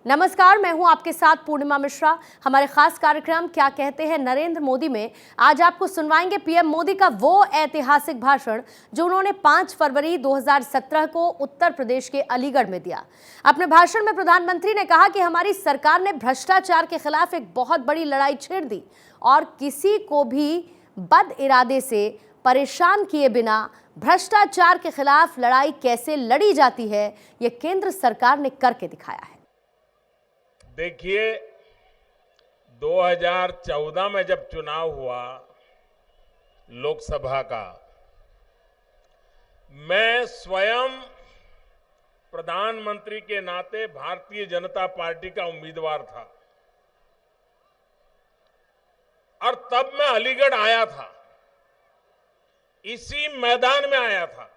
नमस्कार, मैं हूं आपके साथ पूर्णिमा मिश्रा। हमारे खास कार्यक्रम क्या कहते हैं नरेंद्र मोदी में आज आपको सुनवाएंगे पीएम मोदी का वो ऐतिहासिक भाषण जो उन्होंने 5 फरवरी 2017 को उत्तर प्रदेश के अलीगढ़ में दिया। अपने भाषण में प्रधानमंत्री ने कहा कि हमारी सरकार ने भ्रष्टाचार के खिलाफ एक बहुत बड़ी लड़ाई छेड़ दी और किसी को भी बद इरादे से परेशान किए बिना भ्रष्टाचार के खिलाफ लड़ाई कैसे लड़ी जाती है, ये केंद्र सरकार ने करके दिखाया है। देखिए, 2014 में जब चुनाव हुआ लोकसभा का, मैं स्वयं प्रधानमंत्री के नाते भारतीय जनता पार्टी का उम्मीदवार था और तब मैं अलीगढ़ आया था, इसी मैदान में आया था।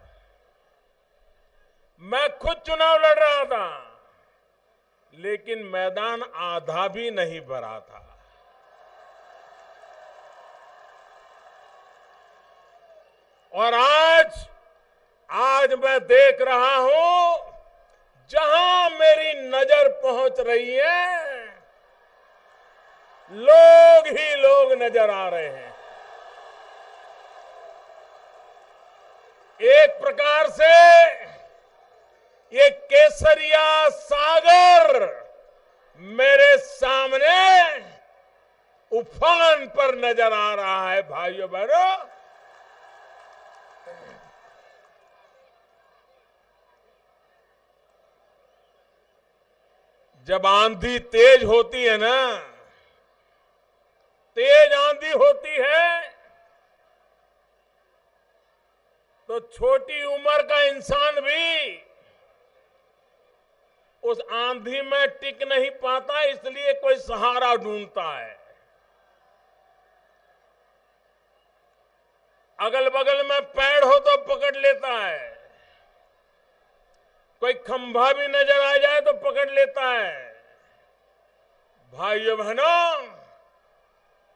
मैं खुद चुनाव लड़ रहा था, लेकिन मैदान आधा भी नहीं भरा था। और आज मैं देख रहा हूं, जहां मेरी नजर पहुंच रही है, लोग ही लोग नजर आ रहे हैं। एक प्रकार से ये केसरिया सागर मेरे सामने उफान पर नजर आ रहा है। भाइयों बहनों, जब आंधी तेज होती है ना, तेज आंधी होती है, तो छोटी उम्र का इंसान भी उस आंधी में टिक नहीं पाता, इसलिए कोई सहारा ढूंढता है। अगल बगल में पेड़ हो तो पकड़ लेता है, कोई खंभा भी नजर आ जाए तो पकड़ लेता है। भाइयों बहनों,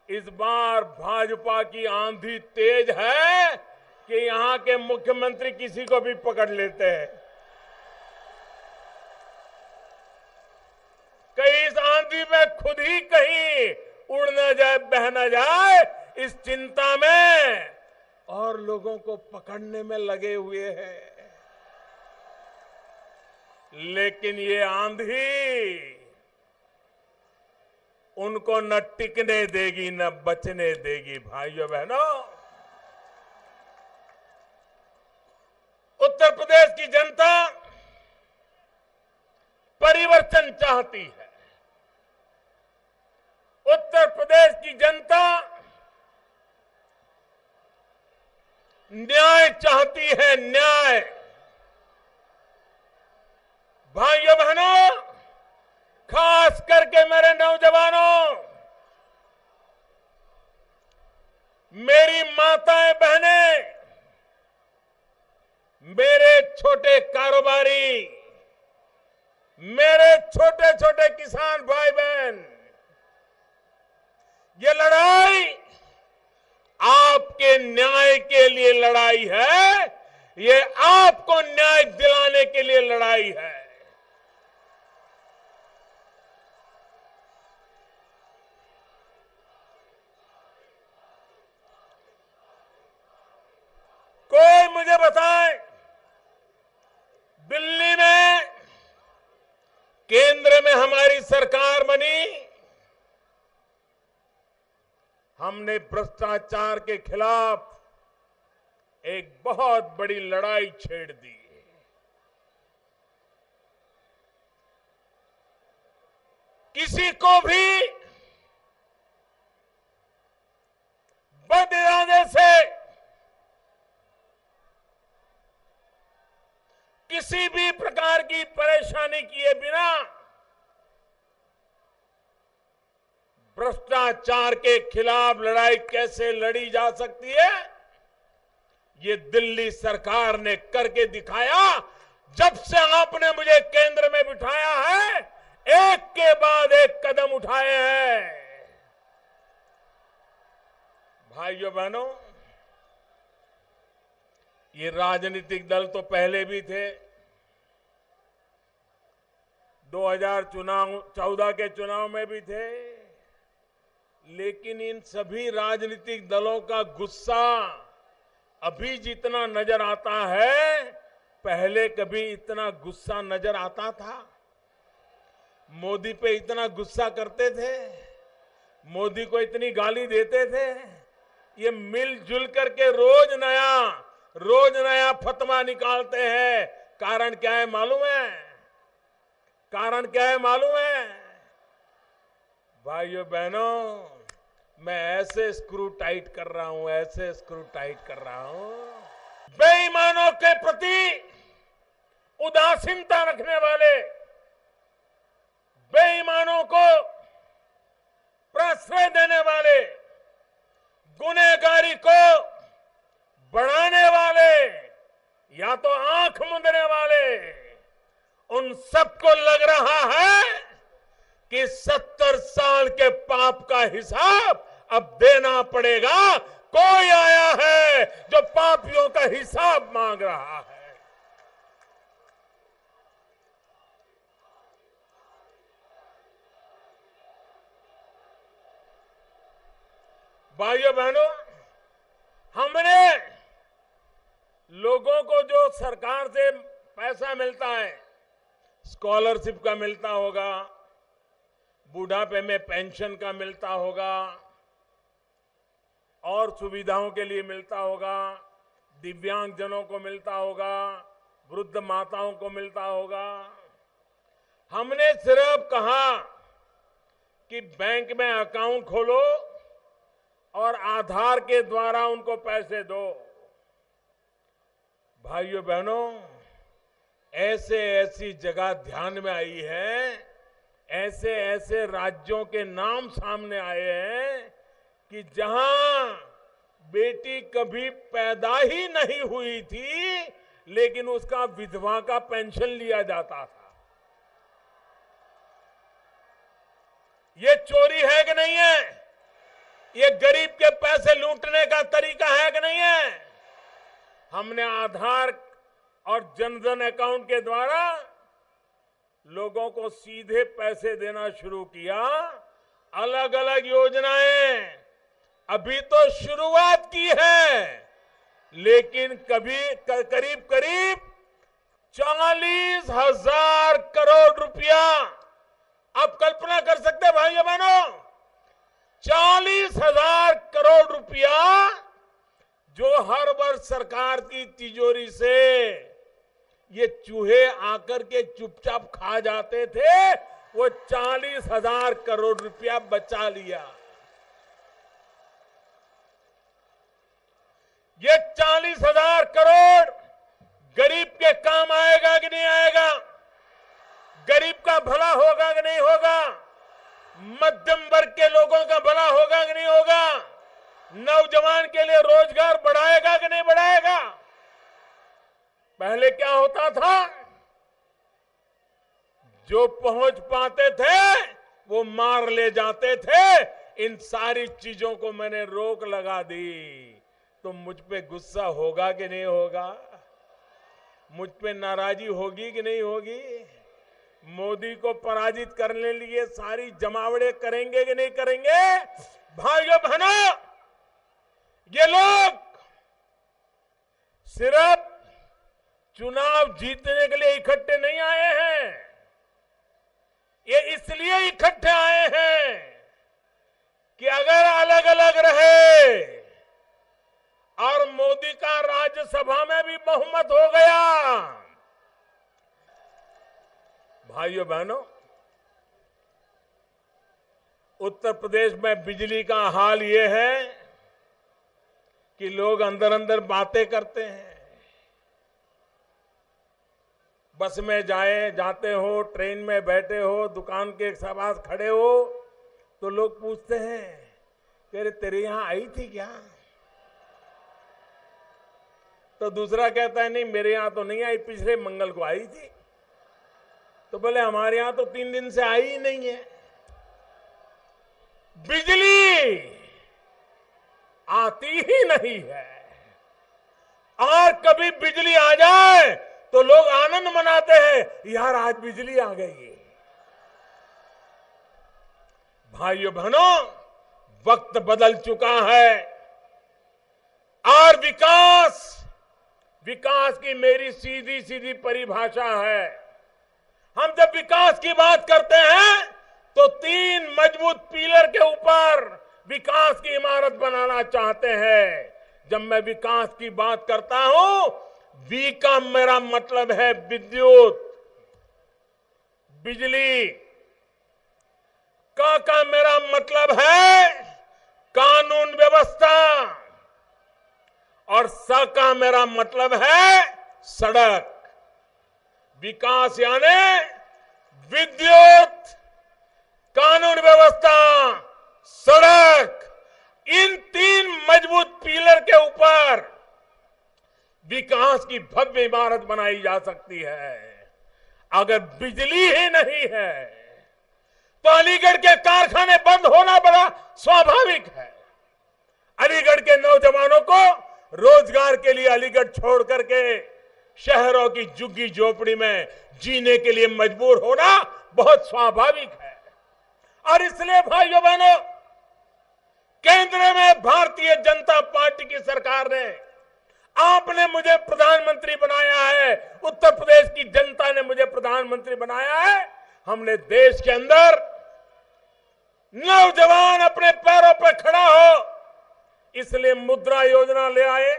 इस बार भाजपा की आंधी तेज है कि यहां के मुख्यमंत्री किसी को भी पकड़ लेते हैं। कहीं इस आंधी में खुद ही कहीं उड़ न जाए, बह न जाए, इस चिंता में और लोगों को पकड़ने में लगे हुए हैं। लेकिन ये आंधी उनको न टिकने देगी न बचने देगी। भाइयों बहनों, उत्तर प्रदेश की जनता परिवर्तन चाहती है। उत्तर प्रदेश की जनता न्याय चाहती है, न्याय। भाइयों बहनों, खास करके मेरे नौजवानों, मेरी माताएं बहनें, मेरे छोटे कारोबारी, मेरे छोटे छोटे किसान भाई बहन, ये लड़ाई आपके न्याय के लिए लड़ाई है, ये आपको न्याय दिलाने के लिए लड़ाई है। कोई मुझे बताए, दिल्ली में केंद्र में हमारी सरकार बनी, हमने भ्रष्टाचार के खिलाफ एक बहुत बड़ी लड़ाई छेड़ दी। किसी को भी बद इरादे से, किसी भी प्रकार की परेशानी किए बिना भ्रष्टाचार के खिलाफ लड़ाई कैसे लड़ी जा सकती है, ये दिल्ली सरकार ने करके दिखाया। जब से आपने मुझे केंद्र में बिठाया है, एक के बाद एक कदम उठाए हैं। भाइयों बहनों, ये राजनीतिक दल तो पहले भी थे, 2014 के चुनाव में भी थे। लेकिन इन सभी राजनीतिक दलों का गुस्सा अभी जितना नजर आता है, पहले कभी इतना गुस्सा नजर आता था? मोदी पे इतना गुस्सा करते थे? मोदी को इतनी गाली देते थे? ये मिलजुल करके रोज नया फतवा निकालते हैं। कारण क्या है मालूम है? कारण क्या है मालूम है? भाइयों बहनों, मैं ऐसे स्क्रू टाइट कर रहा हूं, ऐसे स्क्रू टाइट कर रहा हूं। बेईमानों के प्रति उदासीनता रखने वाले, बेईमानों को प्रश्रय देने वाले, गुनहगारी को बढ़ाने वाले या तो आंख मूंदने वाले, उन सबको लग रहा है कि 70 साल के पाप का हिसाब अब देना पड़ेगा। कोई आया है जो पापियों का हिसाब मांग रहा है। भाइयों बहनों, हमने लोगों को जो सरकार से पैसा मिलता है, स्कॉलरशिप का मिलता होगा, बुढ़ापे में पेंशन का मिलता होगा, और सुविधाओं के लिए मिलता होगा, दिव्यांगजनों को मिलता होगा, वृद्ध माताओं को मिलता होगा। हमने सिर्फ कहा कि बैंक में अकाउंट खोलो और आधार के द्वारा उनको पैसे दो। भाइयों बहनों, ऐसी जगह ध्यान में आई है, ऐसे राज्यों के नाम सामने आए हैं कि जहां बेटी कभी पैदा ही नहीं हुई थी, लेकिन उसका विधवा का पेंशन लिया जाता था। ये चोरी है कि नहीं है? ये गरीब के पैसे लूटने का तरीका है कि नहीं है? हमने आधार और जनधन अकाउंट के द्वारा लोगों को सीधे पैसे देना शुरू किया। अलग अलग योजनाएं अभी तो शुरुआत की है, लेकिन करीब 40,000 करोड़ रुपया, आप कल्पना कर सकते हैं भाइयों बहनों, 40,000 करोड़ रुपया जो हर वर्ष सरकार की तिजोरी से ये चूहे आकर के चुपचाप खा जाते थे, वो 40,000 करोड़ रुपया बचा लिया। ये 40,000 करोड़ गरीब के काम आएगा कि नहीं आएगा? गरीब का भला होगा कि नहीं होगा? मध्यम वर्ग के लोगों का भला होगा कि नहीं होगा? नौजवान के लिए रोजगार बढ़ाएगा कि नहीं बढ़ाएगा? पहले क्या होता था? जो पहुंच पाते थे वो मार ले जाते थे। इन सारी चीजों को मैंने रोक लगा दी। तो मुझ पे गुस्सा होगा कि नहीं होगा? मुझ पे नाराजगी होगी कि नहीं होगी? मोदी को पराजित करने लिए सारी जमावड़े करेंगे कि नहीं करेंगे? भाइयों बहनों, ये लोग सिर्फ चुनाव जीतने के लिए इकट्ठे नहीं आए हैं, ये इसलिए इकट्ठे आए हैं कि अगर अलग अलग रहे और मोदी का राज्यसभा में भी बहुमत हो गया। भाइयों बहनों, उत्तर प्रदेश में बिजली का हाल ये है कि लोग अंदर अंदर बातें करते हैं। बस में जाते हो, ट्रेन में बैठे हो, दुकान के पास खड़े हो, तो लोग पूछते हैं कि अरे तेरे यहां आई थी क्या? तो दूसरा कहता है नहीं मेरे यहां तो नहीं आई, पिछले मंगल को आई थी। तो बोले हमारे यहां तो 3 दिन से आई ही नहीं है। बिजली आती ही नहीं है, और कभी बिजली आ जाए तो लोग आनंद मनाते हैं, यार आज बिजली आ गई। भाइयों बहनों, वक्त बदल चुका है और विकास की मेरी सीधी सीधी परिभाषा है। हम जब विकास की बात करते हैं तो 3 मजबूत पिलर के ऊपर विकास की इमारत बनाना चाहते हैं। जब मैं विकास की बात करता हूं, वी का मेरा मतलब है विद्युत, बिजली का मेरा मतलब है कानून व्यवस्था और स का मेरा मतलब है सड़क। विकास यानी विद्युत, कानून व्यवस्था, सड़क, इन 3 मजबूत पिलर के ऊपर विकास की भव्य इमारत बनाई जा सकती है। अगर बिजली ही नहीं है तो अलीगढ़ के कारखाने बंद होना बड़ा स्वाभाविक है। अलीगढ़ के नौजवानों को रोजगार के लिए अलीगढ़ छोड़ करके शहरों की झुग्गी झोपड़ी में जीने के लिए मजबूर होना बहुत स्वाभाविक है। और इसलिए भाइयों बहनों, केंद्र में भारतीय जनता पार्टी की सरकार ने, आपने मुझे प्रधानमंत्री बनाया है, उत्तर प्रदेश की जनता ने मुझे प्रधानमंत्री बनाया है। हमने देश के अंदर नौजवान अपने पैरों पर खड़ा हो, इसलिए मुद्रा योजना ले आए।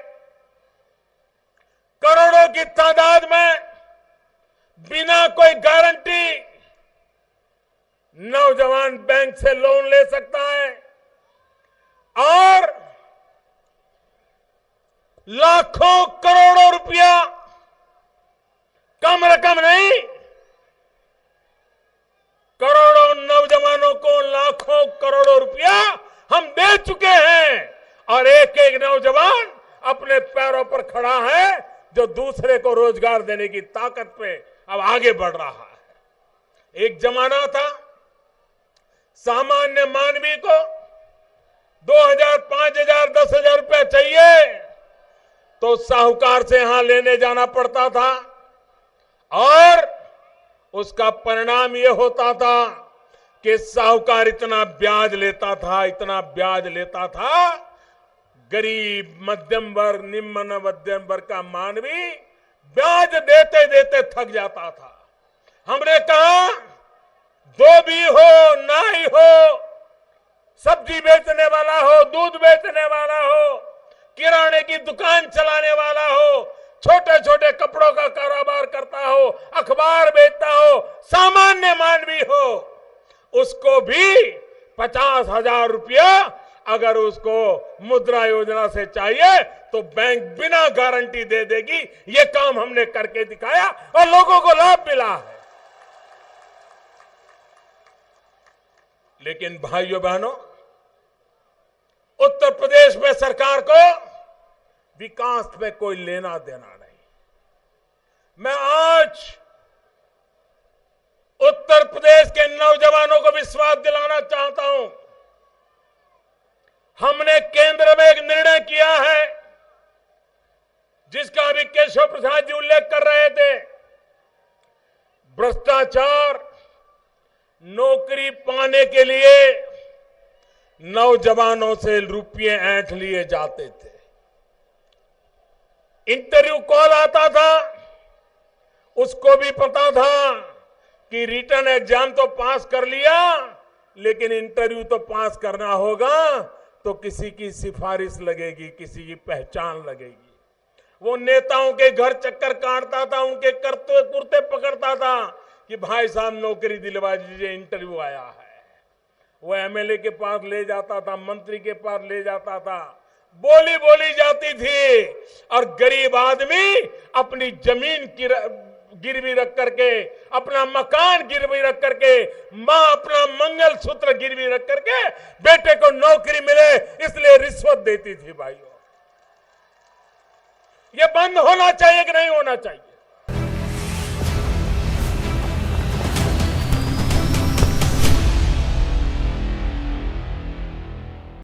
करोड़ों की तादाद में बिना कोई गारंटी नौजवान बैंक से लोन ले सकता है और लाखों करोड़ों रुपया, कम रकम नहीं, करोड़ों नौजवानों को लाखों करोड़ों रुपया हम दे चुके हैं और एक एक नौजवान अपने पैरों पर खड़ा है, जो दूसरे को रोजगार देने की ताकत पे अब आगे बढ़ रहा है। एक जमाना था सामान्य मानवी को 2000, 5000, 10,000 रुपया चाहिए तो साहूकार से यहां लेने जाना पड़ता था और उसका परिणाम यह होता था कि साहूकार इतना ब्याज लेता था, गरीब, मध्यम वर्ग, निम्न मध्यम वर्ग का मानवी ब्याज देते देते थक जाता था। हमने कहा धोबी हो, नाई हो, सब्जी बेचने वाला हो, दूध बेचने वाला हो, किराने की दुकान चलाने वाला हो, छोटे छोटे कपड़ों का कारोबार करता हो, अखबार बेचता हो, सामान्य मानवी हो, उसको भी 50,000 रुपया अगर उसको मुद्रा योजना से चाहिए तो बैंक बिना गारंटी दे देगी। ये काम हमने करके दिखाया और लोगों को लाभ मिला है। लेकिन भाइयों बहनों, उत्तर प्रदेश में सरकार को विकास में कोई लेना देना नहीं। मैं आज उत्तर प्रदेश के नौजवानों को विश्वास दिलाना चाहता हूं। हमने केंद्र में एक निर्णय किया है जिसका अभी केशव प्रसाद जी उल्लेख कर रहे थे। भ्रष्टाचार, नौकरी पाने के लिए नौजवानों से रुपये ऐंठ लिए जाते थे। इंटरव्यू कॉल आता था, उसको भी पता था कि रिटन एग्जाम तो पास कर लिया, लेकिन इंटरव्यू तो पास करना होगा, तो किसी की सिफारिश लगेगी, किसी की पहचान लगेगी। वो नेताओं के घर चक्कर काटता था, उनके कुर्ते पकड़ता था कि भाई साहब नौकरी दिलवा दीजिए, इंटरव्यू आया है। वो एमएलए के पास ले जाता था, मंत्री के पास ले जाता था, बोली जाती थी और गरीब आदमी अपनी जमीन गिरवी रख करके, अपना मकान गिरवी रख करके, मां अपना मंगलसूत्र गिरवी रख करके बेटे को नौकरी मिले इसलिए रिश्वत देती थी। भाइयों, ये बंद होना चाहिए कि नहीं होना चाहिए?